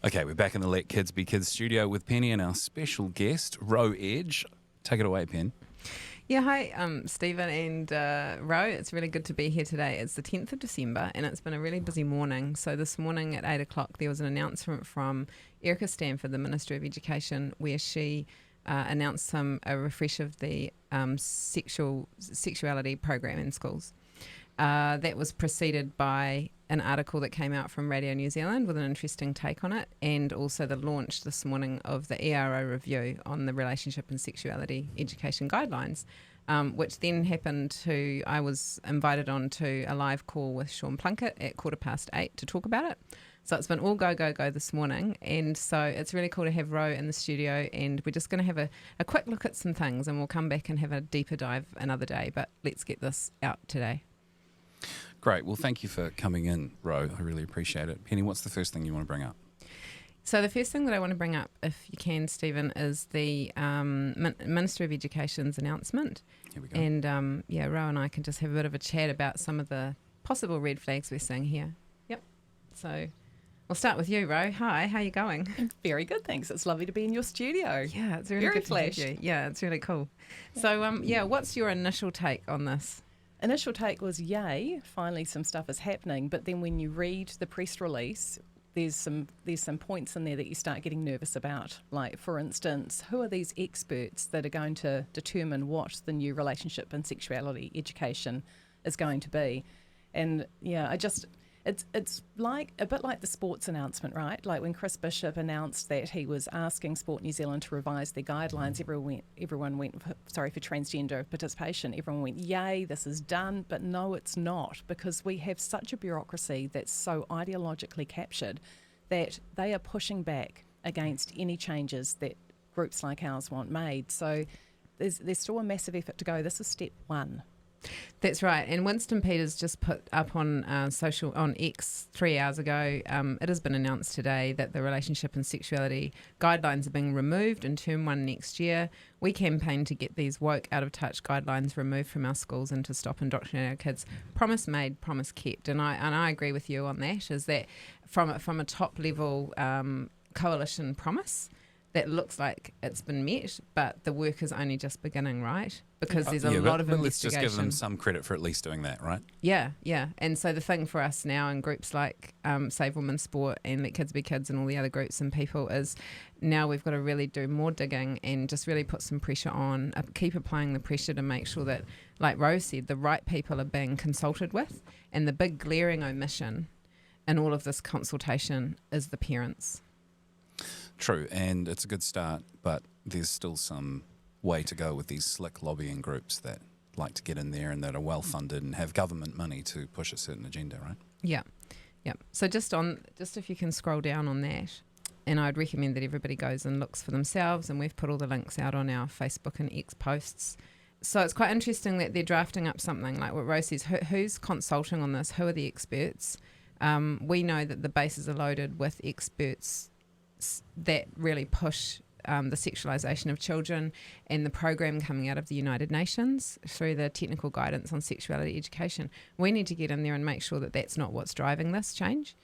Okay, we're back in the Let Kids Be Kids studio with Penny and our special guest, Ro Edge. Take it away, Pen. Yeah, hi, Stephen and Ro. It's really good to be here today. It's the 10th of December and it's been a really busy morning. So this morning at 8 o'clock there was an announcement from Erica Stanford, the Minister of Education, where she announced a refresh of the sexuality program in schools. That was preceded by an article that came out from Radio New Zealand with an interesting take on it, and also the launch this morning of the ERO review on the relationship and sexuality education guidelines, which then I was invited on to a live call with Sean Plunkett at 8:15 to talk about it. So it's been all go this morning, and so it's really cool to have Ro in the studio, and we're just going to have a quick look at some things, and we'll come back and have a deeper dive another day, but let's get this out today. Great. Well, thank you for coming in, Ro. I really appreciate it. Penny, what's the first thing you want to bring up? So the first thing that I want to bring up, if you can, Stephen, is the Minister of Education's announcement. Here we go. And Ro and I can just have a bit of a chat about some of the possible red flags we're seeing here. Yep. So we'll start with you, Ro. Hi, how are you going? Very good, thanks. It's lovely to be in your studio. Yeah, it's really Very good to have flashed. you. Yeah, it's really cool. So, what's your initial take on this? Initial take was, yay, finally some stuff is happening. But then when you read the press release, there's some points in there that you start getting nervous about. Like, for instance, who are these experts that are going to determine what the new relationship and sexuality education is going to be? And yeah, it's like a bit like the sports announcement, right? Like when Chris Bishop announced that he was asking Sport New Zealand to revise their guidelines, everyone went for transgender participation. Everyone went, yay, this is done. But no, it's not, because we have such a bureaucracy that's so ideologically captured that they are pushing back against any changes that groups like ours want made. So there's still a massive effort to go. This is step one. That's right. And Winston Peters just put up on X 3 hours ago, it has been announced today that the relationship and sexuality guidelines are being removed in term 1 next year. We campaign to get these woke, out of touch guidelines removed from our schools and to stop indoctrinating our kids. Promise made, promise kept. And I agree with you on that, is that from a top level coalition promise, that looks like it's been met, but the work is only just beginning, right? Because there's a lot of investigation. Let's just give them some credit for at least doing that, right? Yeah. And so the thing for us now in groups like Save Women's Sport and Let Kids Be Kids and all the other groups and people is now we've got to really do more digging and just really put some pressure on, keep applying the pressure to make sure that, like Rose said, the right people are being consulted with, and the big glaring omission in all of this consultation is the parents. True, and it's a good start, but there's still some way to go with these slick lobbying groups that like to get in there and that are well funded and have government money to push a certain agenda, right? Yeah. So just if you can scroll down on that, and I'd recommend that everybody goes and looks for themselves, and we've put all the links out on our Facebook and X posts. So it's quite interesting that they're drafting up something like what Rose says. Who's consulting on this? Who are the experts? We know that the bases are loaded with experts that really push the sexualisation of children, and the program coming out of the United Nations through the technical guidance on sexuality education. We need to get in there and make sure that that's not what's driving this change,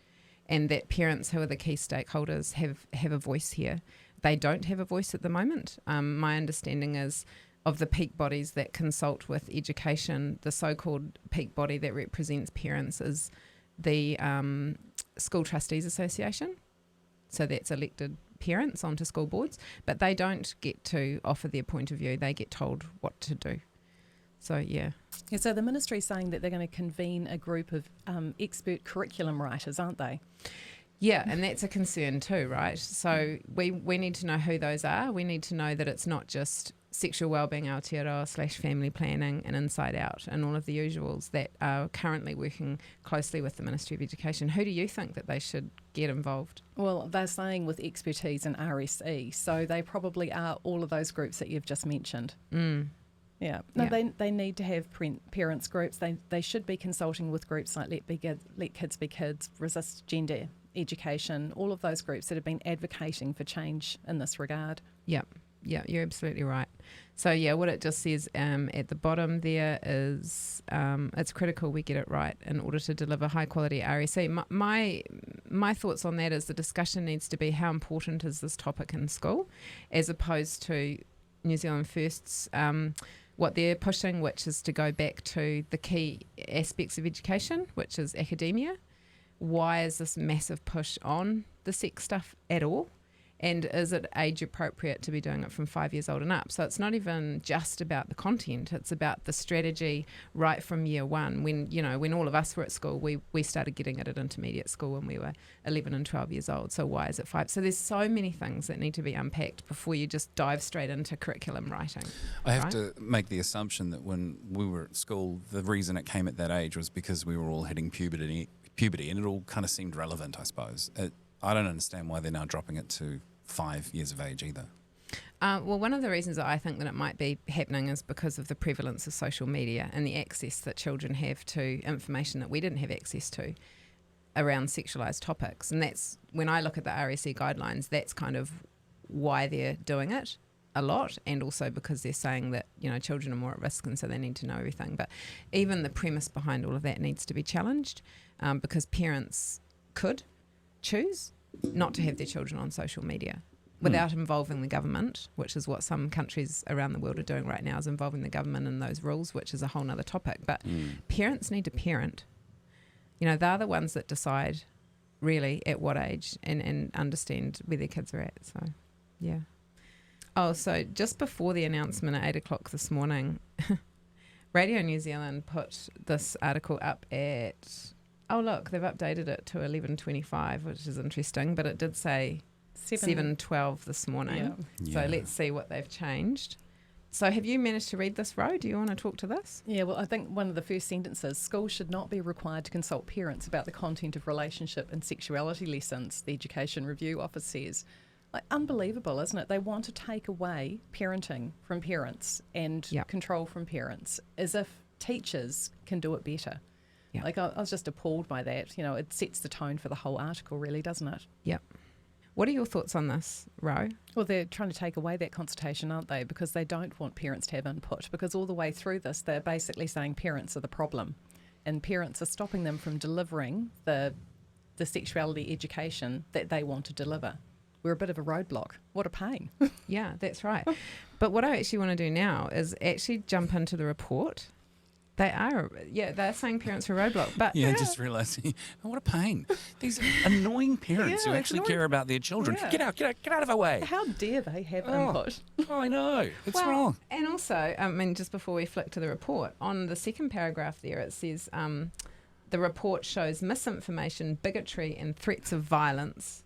and that parents, who are the key stakeholders, have a voice here. They don't have a voice at the moment. My understanding is of the peak bodies that consult with education, the so-called peak body that represents parents is the School Trustees Association. So that's elected parents onto school boards, but they don't get to offer their point of view. They get told what to do. So, yeah. So the ministry is saying that they're going to convene a group of expert curriculum writers, aren't they? Yeah, and that's a concern too, right? So we need to know who those are. We need to know that it's not just sexual wellbeing Aotearoa / family planning and Inside Out and all of the usuals that are currently working closely with the Ministry of Education. Who do you think that they should get involved? Well, they're saying with expertise in RSE, so they probably are all of those groups that you've just mentioned. Yeah. No, Yeah. They need to have parents groups. They should be consulting with groups like Let Kids Be Kids, Resist Gender Education, all of those groups that have been advocating for change in this regard. Yeah, you're absolutely right. So yeah, what it just says at the bottom there is it's critical we get it right in order to deliver high quality RSE. My thoughts on that is the discussion needs to be how important is this topic in school, as opposed to New Zealand First's what they're pushing, which is to go back to the key aspects of education, which is academia. Why is this massive push on the sex stuff at all? And is it age appropriate to be doing it from 5 years old and up? So it's not even just about the content. It's about the strategy right from year one. When all of us were at school, we started getting it at intermediate school when we were 11 and 12 years old. So why is it 5? So there's so many things that need to be unpacked before you just dive straight into curriculum writing. I have to make the assumption that when we were at school, the reason it came at that age was because we were all hitting puberty, and it all kind of seemed relevant, I suppose. I don't understand why they're now dropping it to 5 years of age either. Well, one of the reasons that I think that it might be happening is because of the prevalence of social media and the access that children have to information that we didn't have access to around sexualised topics. And that's, when I look at the RSE guidelines, that's kind of why they're doing it a lot, and also because they're saying that, children are more at risk and so they need to know everything. But even the premise behind all of that needs to be challenged, because parents could choose not to have their children on social media without involving the government, which is what some countries around the world are doing right now, is involving the government in those rules, which is a whole nother topic. But parents need to parent. They're the ones that decide really at what age and understand where their kids are at. So, yeah. Oh, so just before the announcement at 8 o'clock this morning, Radio New Zealand put this article up at... Oh, look, they've updated it to 11:25, which is interesting, but it did say 7:12 this morning. Yeah. So let's see what they've changed. So have you managed to read this, Ro? Do you want to talk to this? Yeah, well, I think one of the first sentences, schools should not be required to consult parents about the content of relationship and sexuality lessons, the Education Review Office says. Unbelievable, isn't it? They want to take away parenting from parents and control from parents, as if teachers can do it better. Yeah. I was just appalled by that. It sets the tone for the whole article, really, doesn't it? Yep. What are your thoughts on this, Ro? Well, they're trying to take away that consultation, aren't they? Because they don't want parents to have input. Because all the way through this, they're basically saying parents are the problem. And parents are stopping them from delivering the sexuality education that they want to deliver. We're a bit of a roadblock. What a pain. Yeah, that's right. But what I actually want to do now is actually jump into the report. They're saying parents are a roadblock. But just realising, what a pain. These annoying parents who actually care about their children. Yeah. Get out of our way. How dare they have input? Oh, I know. It's wrong. And also, just before we flick to the report, on the second paragraph there, it says the report shows misinformation, bigotry and threats of violence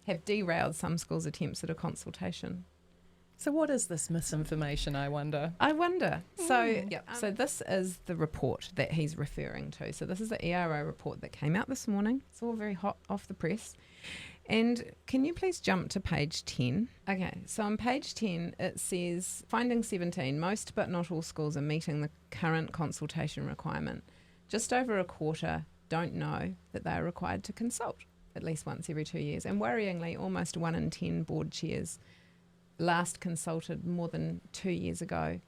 have derailed some schools' attempts at a consultation. So what is this misinformation, I wonder? So this is the report that he's referring to. So this is the ERO report that came out this morning. It's all very hot off the press. And can you please jump to page 10? Okay, so on page 10 it says, finding 17, most but not all schools are meeting the current consultation requirement. Just over a quarter don't know that they are required to consult at least once every 2 years. And worryingly, almost 1 in 10 board chairs last consulted more than 2 years ago,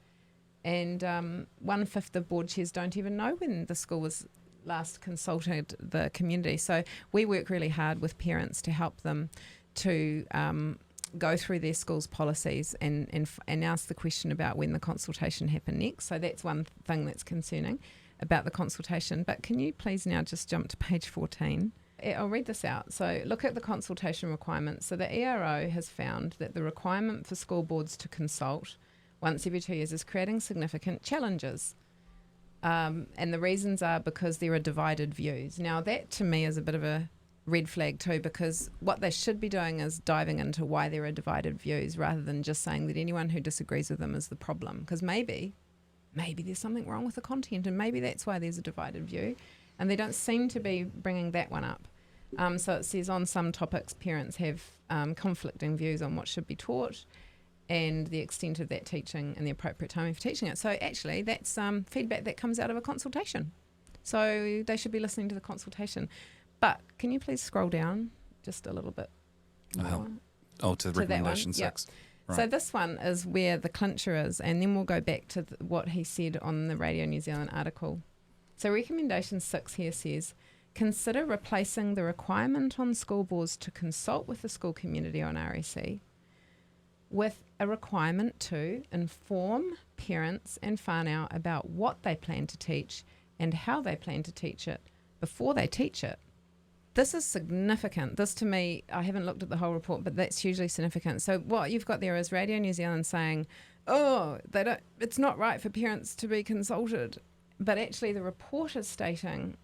and 1/5 of board chairs don't even know when the school was last consulted the community. So we work really hard with parents to help them to go through their school's policies and ask the question about when the consultation happened next. So that's one thing that's concerning about the consultation. But can you please now just jump to page 14? I'll read this out. So look at the consultation requirements. So the ERO has found that the requirement for school boards to consult once every 2 years is creating significant challenges. And the reasons are because there are divided views. Now that to me is a bit of a red flag too, because what they should be doing is diving into why there are divided views rather than just saying that anyone who disagrees with them is the problem. Because maybe there's something wrong with the content and maybe that's why there's a divided view. And they don't seem to be bringing that one up. So it says on some topics parents have conflicting views on what should be taught and the extent of that teaching and the appropriate timing for teaching it. So actually that's feedback that comes out of a consultation. So they should be listening to the consultation. But can you please scroll down just a little bit more? To recommendation 6. Yep. So this one is where the clincher is, and then we'll go back to what he said on the Radio New Zealand article. So recommendation 6 here says, consider replacing the requirement on school boards to consult with the school community on RSE with a requirement to inform parents and whānau about what they plan to teach and how they plan to teach it before they teach it. This is significant. This, to me, I haven't looked at the whole report, but that's hugely significant. So what you've got there is Radio New Zealand saying, oh, it's not right for parents to be consulted. But actually the report is stating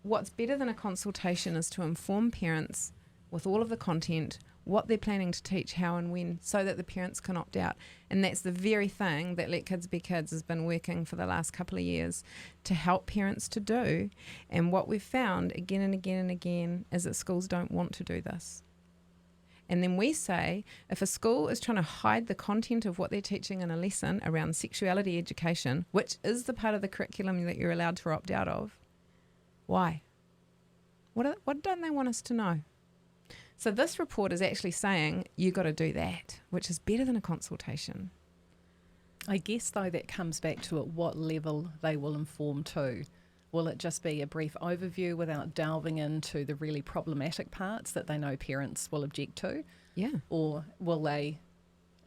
what's better than a consultation is to inform parents with all of the content, what they're planning to teach, how and when, so that the parents can opt out. And that's the very thing that Let Kids Be Kids has been working for the last couple of years to help parents to do. And what we've found again and again and again is that schools don't want to do this. And then we say, if a school is trying to hide the content of what they're teaching in a lesson around sexuality education, which is the part of the curriculum that you're allowed to opt out of, why? What don't they want us to know? So this report is actually saying you got to do that, which is better than a consultation. I guess, though, that comes back to at what level they will inform to. Will it just be a brief overview without delving into the really problematic parts that they know parents will object to? Yeah. Or will they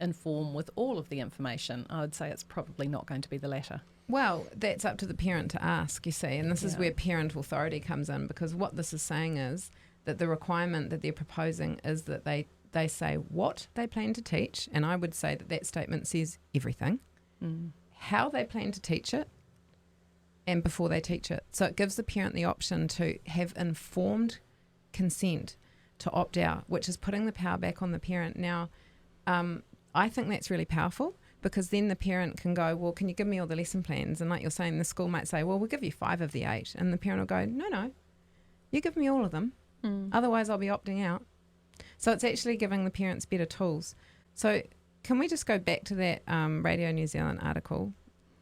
inform with all of the information? I would say it's probably not going to be the latter. Well, that's up to the parent to ask, you see, and this is where parent authority comes in, because what this is saying is that the requirement that they're proposing is that they say what they plan to teach, and I would say that statement says everything, how they plan to teach it, and before they teach it. So it gives the parent the option to have informed consent to opt out, which is putting the power back on the parent. Now, I think that's really powerful, because then the parent can go, well, can you give me all the lesson plans? And like you're saying, the school might say, well, we'll give you 5 of the 8. And the parent will go, no, you give me all of them. Otherwise, I'll be opting out. So it's actually giving the parents better tools. So can we just go back to that Radio New Zealand article,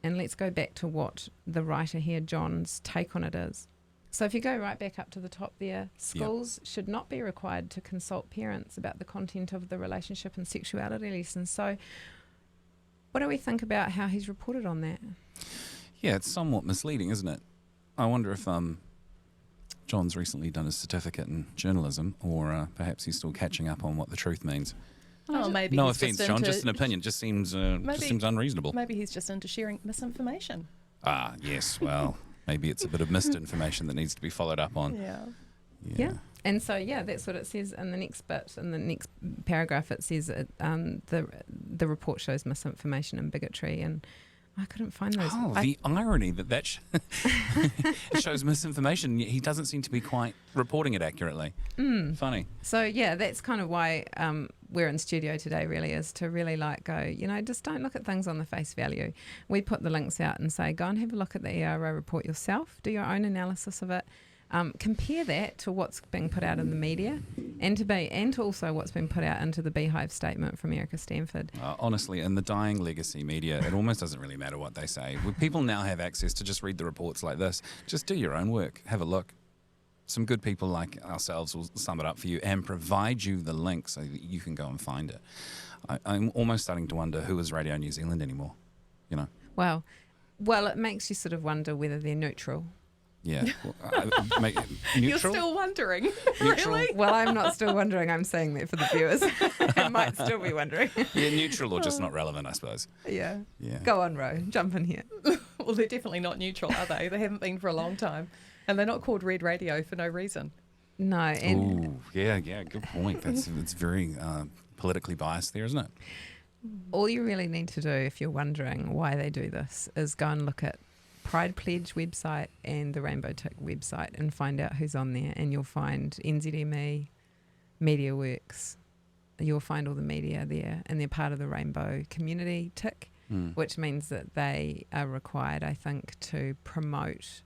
and let's go back to what the writer here, John's take on it is. So if you go right back up to the top there, schools should not be required to consult parents about the content of the relationship and sexuality lessons. So what do we think about how he's reported on that? Yeah, it's somewhat misleading, isn't it? I wonder if John's recently done his certificate in journalism, or perhaps he's still catching up on what the truth means. Oh, maybe. No he's offence, just John. into- Just an opinion. Just seems unreasonable. Maybe he's just into sharing misinformation. Ah, yes. Well, maybe it's a bit of misinformation that needs to be followed up on. Yeah. And so, that's what it says in the next bit. In the next paragraph, it says the report shows misinformation and bigotry, and I couldn't find those. Oh, the irony that it shows misinformation. He doesn't seem to be quite reporting it accurately. Funny. So, that's kind of why we're in studio today, really, is to really go, just don't look at things on the face value. We put the links out and say, go and have a look at the ERO report yourself, do your own analysis of it. Compare that to what's being put out in the media, and to also what's been put out into the Beehive statement from Erica Stanford. Honestly, in the dying legacy media, it almost doesn't really matter what they say. People now have access to just read the reports like this. Just do your own work. Have a look. Some good people like ourselves will sum it up for you and provide you the link so that you can go and find it. I'm almost starting to wonder who is Radio New Zealand anymore. Well, it makes you sort of wonder whether they're neutral. Yeah. Neutral? You're still wondering, Neutral. really? Well, I'm not still wondering. I'm saying that for the viewers. I might still be wondering. Yeah, neutral or just not relevant, I suppose. Yeah. Yeah. Go on, Ro. Jump in here. Well, they're definitely not neutral, are they? They haven't been for a long time. And they're not called Red Radio for no reason. No. And Ooh, yeah, good point. It's very politically biased there, isn't it? all you really need to do, if you're wondering why they do this, is go and look at Pride Pledge website and the Rainbow Tick website and find out who's on there, and you'll find NZME, MediaWorks, you'll find all the media there, and they're part of the Rainbow Community Tick, which means that they are required, I think, to promote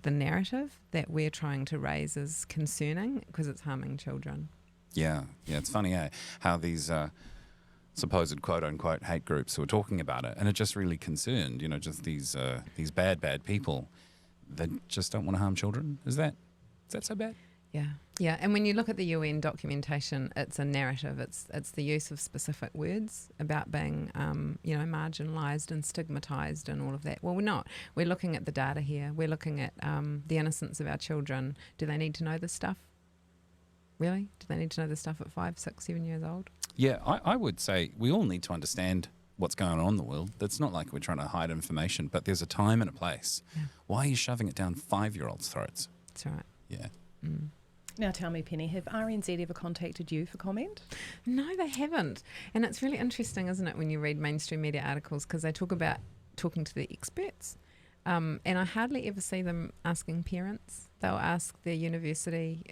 the narrative that we're trying to raise as concerning because it's harming children. Yeah, it's funny how these supposed quote-unquote hate groups were talking about it, and it just really concerned, just these bad people that just don't want to harm children. Is that so bad? Yeah. And when you look at the UN documentation, it's a narrative. It's the use of specific words about being, marginalised and stigmatised and all of that. Well, we're not. We're looking at the data here. We're looking at the innocence of our children. Do they need to know this stuff? Really? Do they need to know this stuff at 5, 6, 7 years old? Yeah, I would say we all need to understand what's going on in the world. It's not like we're trying to hide information, but there's a time and a place. Yeah. Why are you shoving it down 5-year-olds' throats? That's right. Yeah. Now tell me, Penny, have RNZ ever contacted you for comment? No, they haven't. And it's really interesting, isn't it, when you read mainstream media articles, because they talk about talking to the experts. And I hardly ever see them asking parents. They'll ask their university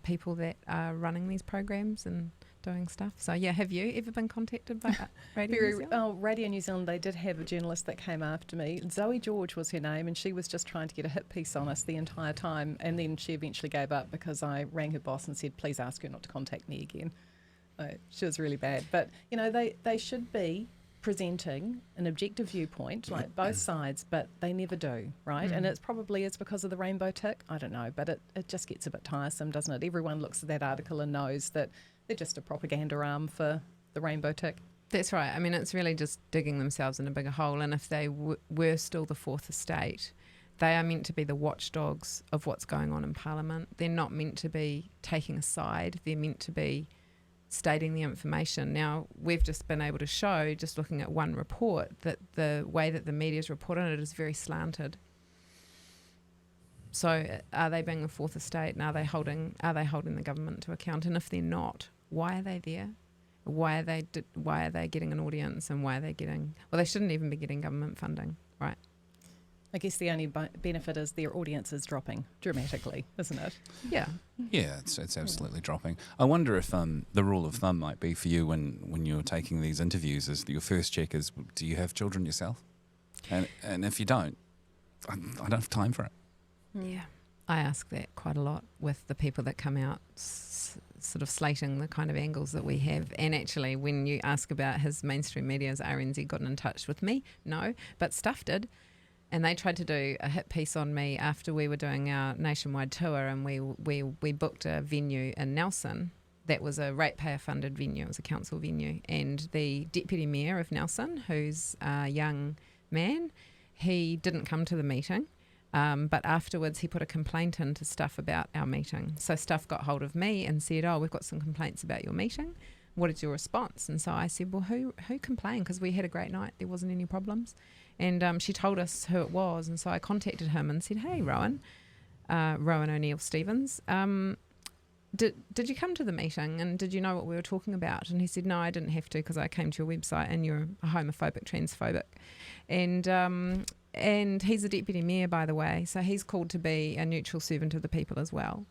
people that are running these programs and doing stuff. So, yeah, have you ever been contacted by Radio New Zealand? Radio New Zealand, they did have a journalist that came after me. Zoe George was her name, and she was just trying to get a hit piece on us the entire time. And then she eventually gave up because I rang her boss and said, please ask her not to contact me again. She was really bad. But, they should be presenting an objective viewpoint, like both sides, but they never do, right? And it's because of the rainbow tick. I don't know, but it just gets a bit tiresome, doesn't it? Everyone looks at that article and knows that they're just a propaganda arm for the rainbow tick. That's right. I mean, it's really just digging themselves in a bigger hole. And if they were still the fourth estate, they are meant to be the watchdogs of what's going on in Parliament. They're not meant to be taking a side. They're meant to be stating the information. Now, we've just been able to show, just looking at one report, that the way that the media's report on it is very slanted. So are they being the fourth estate, and are they holding the government to account? And if they're not, why are they there? Why are they getting an audience, and why are they getting... Well, they shouldn't even be getting government funding, right? I guess the only benefit is their audience is dropping dramatically, isn't it? Yeah. Yeah, it's absolutely dropping. I wonder if the rule of thumb might be for you when you're taking these interviews is your first check is, do you have children yourself? And if you don't, I don't have time for it. Yeah. I ask that quite a lot with the people that come out sort of slating the kind of angles that we have. And actually, when you ask about has mainstream media's RNZ gotten in touch with me? No, but Stuff did. And they tried to do a hit piece on me after we were doing our nationwide tour, and we booked a venue in Nelson that was a ratepayer funded venue. It was a council venue. And the deputy mayor of Nelson, who's a young man, he didn't come to the meeting. But afterwards, he put a complaint into Stuff about our meeting. So Stuff got hold of me and said, we've got some complaints about your meeting. What is your response? And so I said, well, who complained? Because we had a great night. There wasn't any problems. And she told us who it was. And so I contacted him and said, hey, Rowan O'Neill Stevens, did you come to the meeting and did you know what we were talking about? And he said, no, I didn't have to because I came to your website and you're a homophobic, transphobic. And he's the deputy mayor, by the way, so he's called to be a neutral servant of the people as well.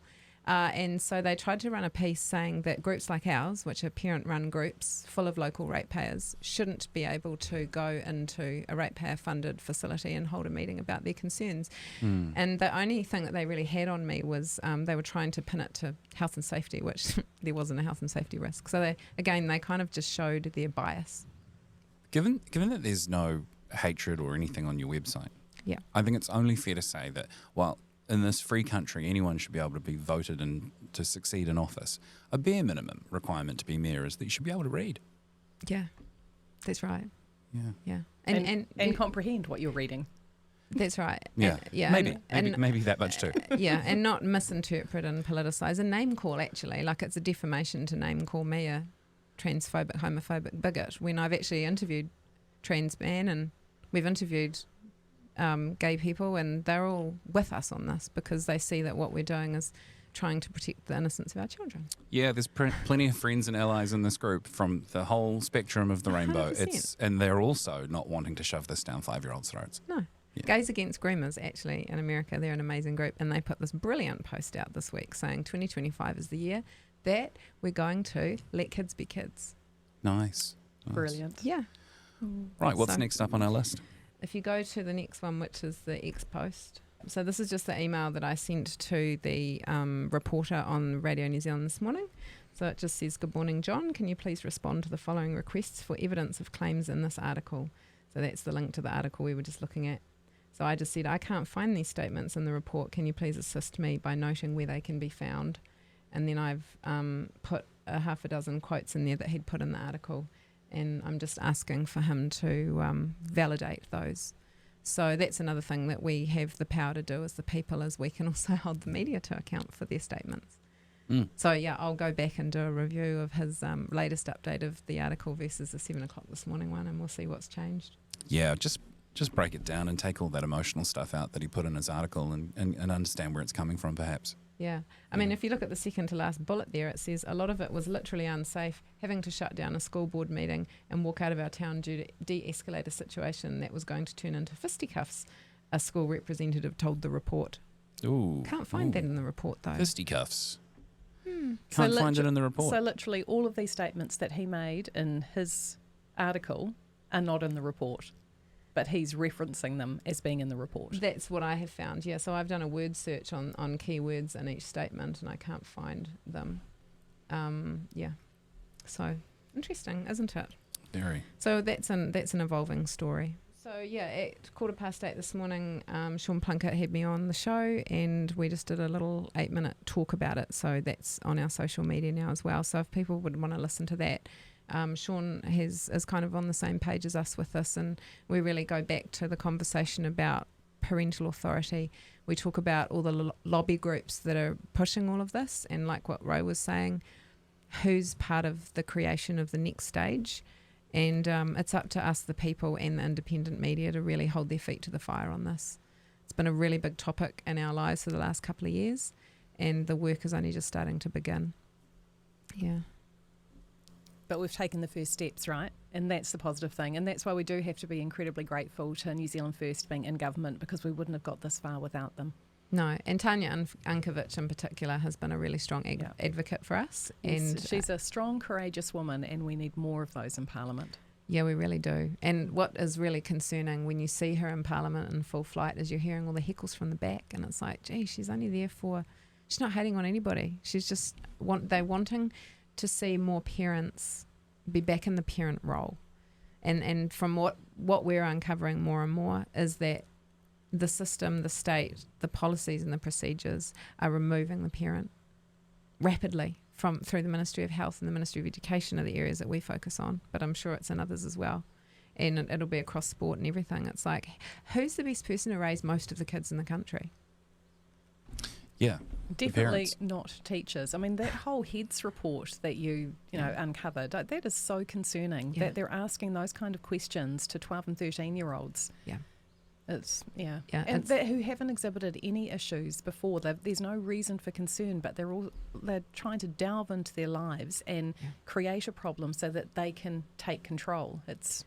And so they tried to run a piece saying that groups like ours, which are parent-run groups full of local ratepayers, shouldn't be able to go into a ratepayer-funded facility and hold a meeting about their concerns. And the only thing that they really had on me was they were trying to pin it to health and safety, which there wasn't a health and safety risk. So they kind of just showed their bias. Given that there's no hatred or anything on your website, yeah, I think it's only fair to say that while in this free country anyone should be able to be voted and to succeed in office, a bare minimum requirement to be mayor is that you should be able to read. Yeah, that's right. Yeah. And comprehend what you're reading. That's right. Yeah. And maybe that much too. Yeah, and not misinterpret and politicise. A name call, actually, like it's a defamation to name call me a transphobic, homophobic bigot when I've actually interviewed trans men and we've interviewed gay people, and they're all with us on this because they see that what we're doing is trying to protect the innocence of our children. Yeah, there's plenty of friends and allies in this group from the whole spectrum of the rainbow. 100%. And they're also not wanting to shove this down 5-year-olds' throats. No. Yeah. Gays Against Groomers, actually, in America, they're an amazing group, and they put this brilliant post out this week saying 2025 is the year that we're going to let kids be kids. Nice. Brilliant. Yeah. Right, what's next up on our list? If you go to the next one, which is the X post. So this is just the email that I sent to the reporter on Radio New Zealand this morning. So it just says, good morning, John. Can you please respond to the following requests for evidence of claims in this article? So that's the link to the article we were just looking at. So I just said, I can't find these statements in the report. Can you please assist me by noting where they can be found? And then I've put a half a dozen quotes in there that he'd put in the article, and I'm just asking for him to validate those. So that's another thing that we have the power to do as the people, is we can also hold the media to account for their statements. So yeah, I'll go back and do a review of his latest update of the article versus the 7 o'clock this morning one, and we'll see what's changed. Yeah, just break it down and take all that emotional stuff out that he put in his article and understand where it's coming from, perhaps. Yeah. I mean, if you look at the second to last bullet there, it says a lot of it was literally unsafe, having to shut down a school board meeting and walk out of our town due to de-escalate a situation that was going to turn into fisticuffs, a school representative told the report. Ooh. Can't find that in the report, though. Fisticuffs. So Can't find it in the report. So literally all of these statements that he made in his article are not in the report, but he's referencing them as being in the report. That's what I have found, yeah. So I've done a word search on keywords in each statement, and I can't find them. Yeah. So interesting, isn't it? Very. So that's an evolving story. So yeah, at 8:15 this morning, Sean Plunkett had me on the show, and we just did a little 8-minute talk about it. So that's on our social media now as well. So if people would want to listen to that, Sean is kind of on the same page as us with this, and we really go back to the conversation about parental authority. We talk about all the lobby groups that are pushing all of this, and like what Ro was saying, who's part of the creation of the next stage. And it's up to us, the people, and the independent media to really hold their feet to the fire on this. It's been a really big topic in our lives for the last couple of years, and the work is only just starting to begin. Yeah. But we've taken the first steps, right? And that's the positive thing. And that's why we do have to be incredibly grateful to New Zealand First being in government, because we wouldn't have got this far without them. No, and Tanya Unkovic in particular has been a really strong advocate for us. Yes, And she's a strong, courageous woman, and we need more of those in Parliament. Yeah, we really do. And what is really concerning when you see her in Parliament in full flight is you're hearing all the heckles from the back, and it's like, gee, she's only there she's not hating on anybody. She's just wanting to see more parents be back in the parent role. And from what we're uncovering more and more is that the system, the state, the policies and the procedures are removing the parent rapidly through the Ministry of Health and the Ministry of Education are the areas that we focus on, but I'm sure it's in others as well. And it'll be across sport and everything. It's like, who's the best person to raise most of the kids in the country? Yeah. Definitely not teachers. I mean, that whole HEADS report that you uncovered, that is so concerning that they're asking those kind of questions to 12 and 13-year-olds. Yeah. And who haven't exhibited any issues before. There's no reason for concern, but they're trying to delve into their lives and create a problem so that they can take control. That's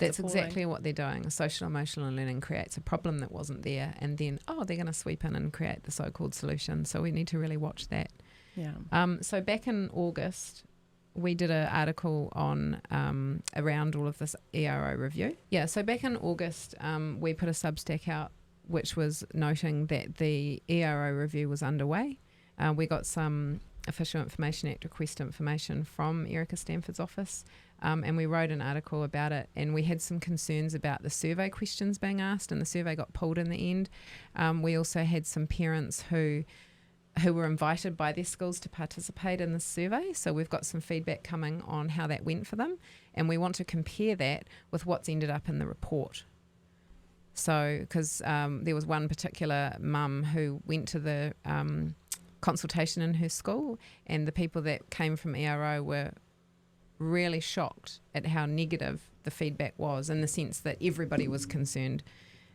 exactly what they're doing. Social emotional learning creates a problem that wasn't there, and then they're going to sweep in and create the so-called solution. So we need to really watch that. Yeah. So back in August, we did an article on around all of this ERO review. Yeah, so back in August, we put a Substack out which was noting that the ERO review was underway. We got some Official Information Act request information from Erica Stanford's office, and we wrote an article about it, and we had some concerns about the survey questions being asked, and the survey got pulled in the end. We also had some parents who were invited by their schools to participate in the survey. So we've got some feedback coming on how that went for them, and we want to compare that with what's ended up in the report. So, because there was one particular mum who went to the consultation in her school, and the people that came from ERO were really shocked at how negative the feedback was, in the sense that everybody was concerned.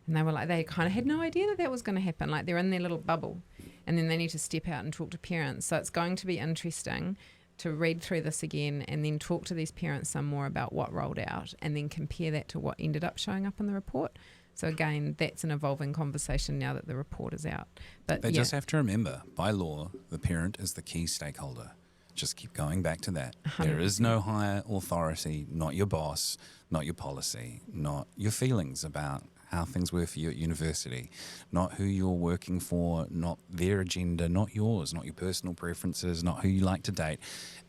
And they were like, they kind of had no idea that was going to happen. Like, they're in their little bubble, and then they need to step out and talk to parents. So it's going to be interesting to read through this again and then talk to these parents some more about what rolled out, and then compare that to what ended up showing up in the report. So again, that's an evolving conversation now that the report is out. But they just have to remember, by law, the parent is the key stakeholder. Just keep going back to that. 100%. There is no higher authority, not your boss, not your policy, not your feelings about how things were for you at university, not who you're working for, not their agenda, not yours, not your personal preferences, not who you like to date.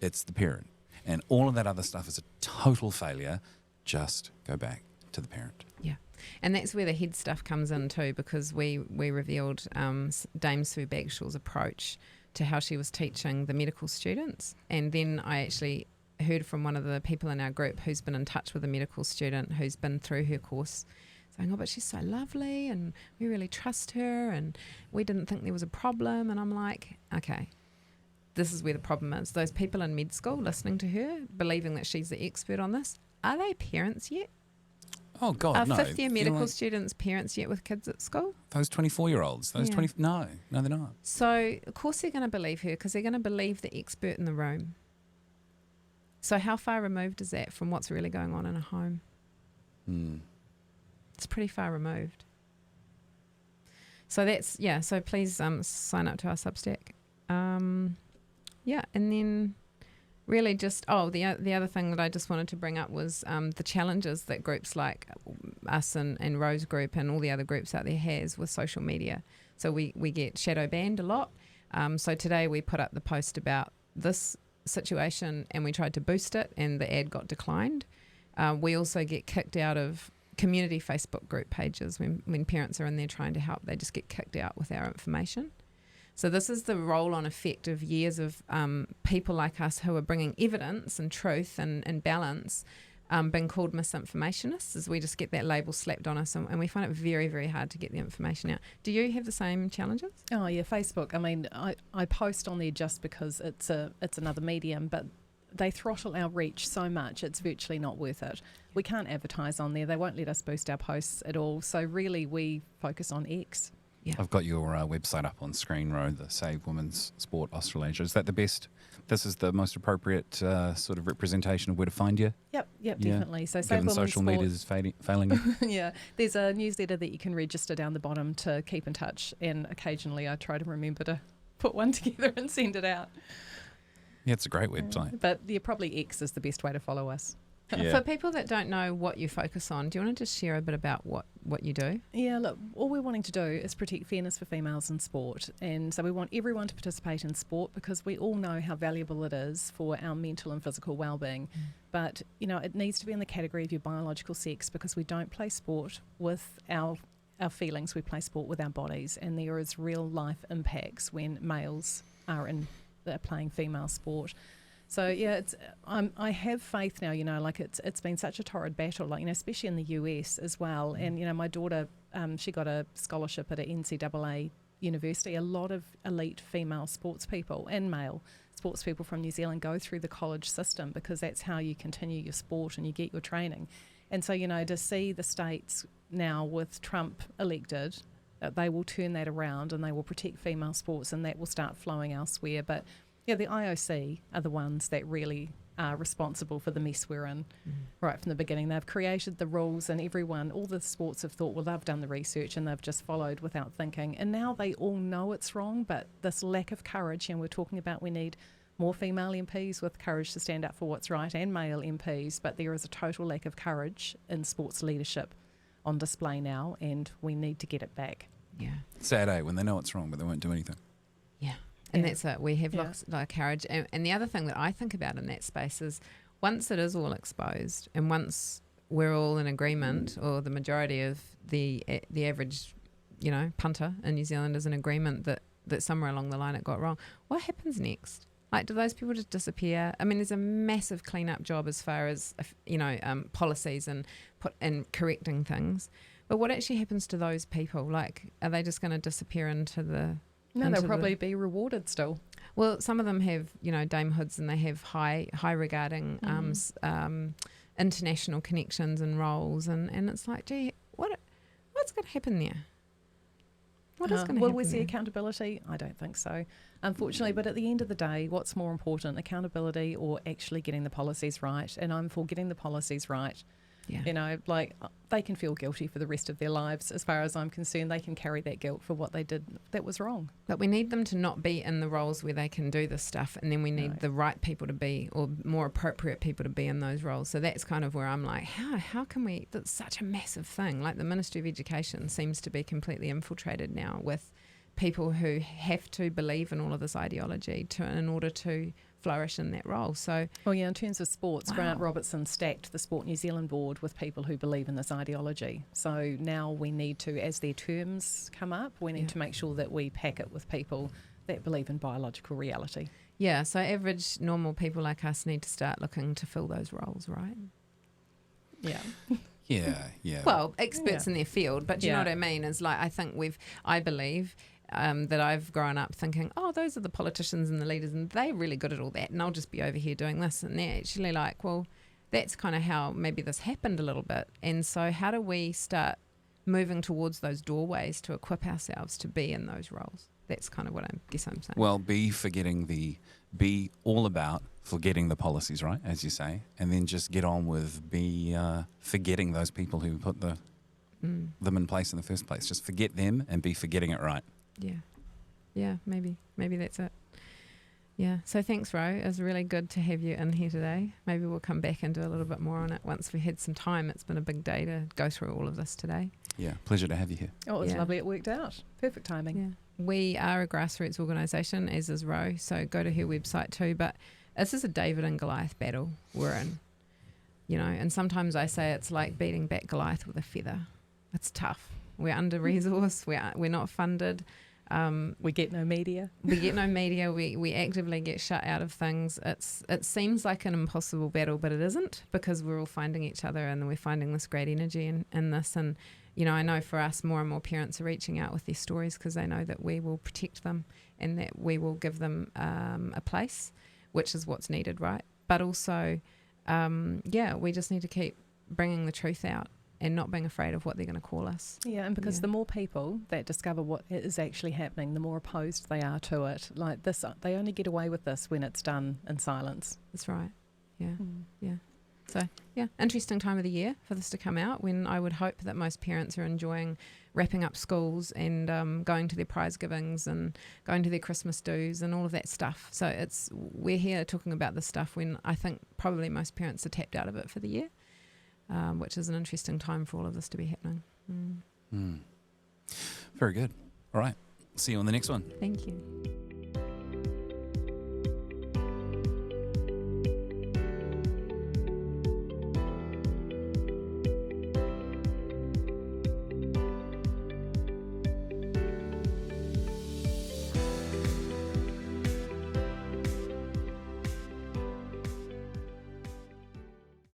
It's the parent. And all of that other stuff is a total failure. Just go back to the parent. Yeah. And that's where the head stuff comes in too, because we revealed Dame Sue Bagshaw's approach to how she was teaching the medical students. And then I actually heard from one of the people in our group who's been in touch with a medical student who's been through her course, saying, oh, but she's so lovely and we really trust her and we didn't think there was a problem. And I'm like, okay, this is where the problem is. Those people in med school listening to her, believing that she's the expert on this, are they parents yet? Oh, God, Are no. fifth-year medical Like students parents yet with kids at school? those 24-year-olds, those Yeah. 20... No, they're not. So, of course they're going to believe her because they're going to believe the expert in the room. So how far removed is that from what's really going on in a home? It's pretty far removed. So that's, yeah, so please sign up to our Substack. Yeah, and then really just, the other thing that I just wanted to bring up was the challenges that groups like us and Rose Group and all the other groups out there has with social media. So we get shadow banned a lot. So today we put up the post about this situation and we tried to boost it and the ad got declined. We also get kicked out of community Facebook group pages when parents are in there trying to help. They just get kicked out with our information. So this is the roll-on effect of years of people like us who are bringing evidence and truth and balance, being called misinformationists, as we just get that label slapped on us, and we find it very, very hard to get the information out. Do you have the same challenges? Oh yeah, Facebook. I mean, I post on there just because it's another medium, but they throttle our reach so much it's virtually not worth it. We can't advertise on there. They won't let us boost our posts at all. So really, we focus on X. Yeah. I've got your website up on screen, Ro, the Save Women's Sport Australasia. Is that the best? This is the most appropriate sort of representation of where to find you? Yep, Yeah. definitely. So Save Given Women's social Sport. media is failing you? Yeah, there's a newsletter that you can register down the bottom to keep in touch, and occasionally I try to remember to put one together and send it out. Yeah, it's a great website. But yeah, probably X is the best way to follow us. Yeah. For people that don't know what you focus on, do you want to just share a bit about what you do? Yeah, look, all we're wanting to do is protect fairness for females in sport. And so we want everyone to participate in sport because we all know how valuable it is for our mental and physical well-being. But, you know, it needs to be in the category of your biological sex because we don't play sport with our feelings, we play sport with our bodies. And there is real life impacts when males are playing female sport. So yeah, I have faith now. You know, like it's been such a torrid battle. Like, you know, especially in the US as well. And you know, my daughter, she got a scholarship at a NCAA university. A lot of elite female sports people and male sports people from New Zealand go through the college system because that's how you continue your sport and you get your training. And so, you know, to see the states now with Trump elected, they will turn that around and they will protect female sports and that will start flowing elsewhere. But yeah, the IOC are the ones that really are responsible for the mess we're in right from the beginning. They've created the rules and all the sports have thought, well, they've done the research and they've just followed without thinking. And now they all know it's wrong, but this lack of courage, and we're talking about we need more female MPs with courage to stand up for what's right and male MPs, but there is a total lack of courage in sports leadership on display now and we need to get it back. Yeah. Sad, eh? When they know it's wrong, but they won't do anything. Yeah. And Yeah. that's it. We have lots of courage. And the other thing that I think about in that space is once it is all exposed and once we're all in agreement, or the majority of the average, you know, punter in New Zealand is in agreement that somewhere along the line it got wrong, what happens next? Like, do those people just disappear? I mean, there's a massive clean-up job as far as, you know, policies and correcting things. But what actually happens to those people? Like, are they just going to disappear into the... No, into they'll probably be rewarded still. Well, some of them have, you know, damehoods and they have high regarding international connections and roles. And it's like, gee, what's going to happen there? What is going to happen Will we see there? accountability? I don't think so, unfortunately. But at the end of the day, what's more important, accountability or actually getting the policies right? And I'm for getting the policies right. Yeah. You know, like they can feel guilty for the rest of their lives. As far as I'm concerned, they can carry that guilt for what they did that was wrong. But we need them to not be in the roles where they can do this stuff, and then we need the right people to be, or more appropriate people to be in those roles. So that's kind of where I'm like, how can we, that's such a massive thing. Like the Ministry of Education seems to be completely infiltrated now with people who have to believe in all of this ideology in order to flourish in that role. So, well, yeah, in terms of sports, Wow. Grant Robertson stacked the Sport New Zealand board with people who believe in this ideology. So now we need to, as their terms come up, we need to make sure that we pack it with people that believe in biological reality. Yeah, so average normal people like us need to start looking to fill those roles, right? Yeah. Yeah. Well, experts Yeah. in their field, but do you know what I mean? Is like, I believe that I've grown up thinking, oh, those are the politicians and the leaders, and they're really good at all that, and I'll just be over here doing this. And they're actually like, well, that's kind of how maybe this happened a little bit. And so how do we start moving towards those doorways to equip ourselves to be in those roles? That's kind of what I guess I'm saying. Well, be all about forgetting the policies, right, as you say, and then just get on with forgetting those people who put them in place in the first place. Just forget them and be forgetting it right. Yeah, maybe that's it. Yeah, so thanks, Ro. It was really good to have you in here today. Maybe we'll come back and do a little bit more on it once we had some time. It's been a big day to go through all of this today. Yeah, pleasure to have you here. Oh, it was lovely. It worked out. Perfect timing. Yeah. We are a grassroots organisation, as is Ro, so go to her website too. But this is a David and Goliath battle we're in, and sometimes I say it's like beating back Goliath with a feather. It's tough. We're under-resourced. We're not funded. We get no media. We actively get shut out of things. It seems like an impossible battle, but it isn't, because we're all finding each other and we're finding this great energy in this. And I know for us, more and more parents are reaching out with their stories because they know that we will protect them and that we will give them a place, which is what's needed, right? But also, we just need to keep bringing the truth out and not being afraid of what they're going to call us. Yeah, and because the more people that discover what is actually happening, the more opposed they are to it. Like this, they only get away with this when it's done in silence. That's right. Yeah, yeah. So, interesting time of the year for this to come out, when I would hope that most parents are enjoying wrapping up schools and going to their prize givings and going to their Christmas do's and all of that stuff. So we're here talking about this stuff when I think probably most parents are tapped out of it for the year. Which is an interesting time for all of this to be happening. Very good. All right. See you on the next one. Thank you.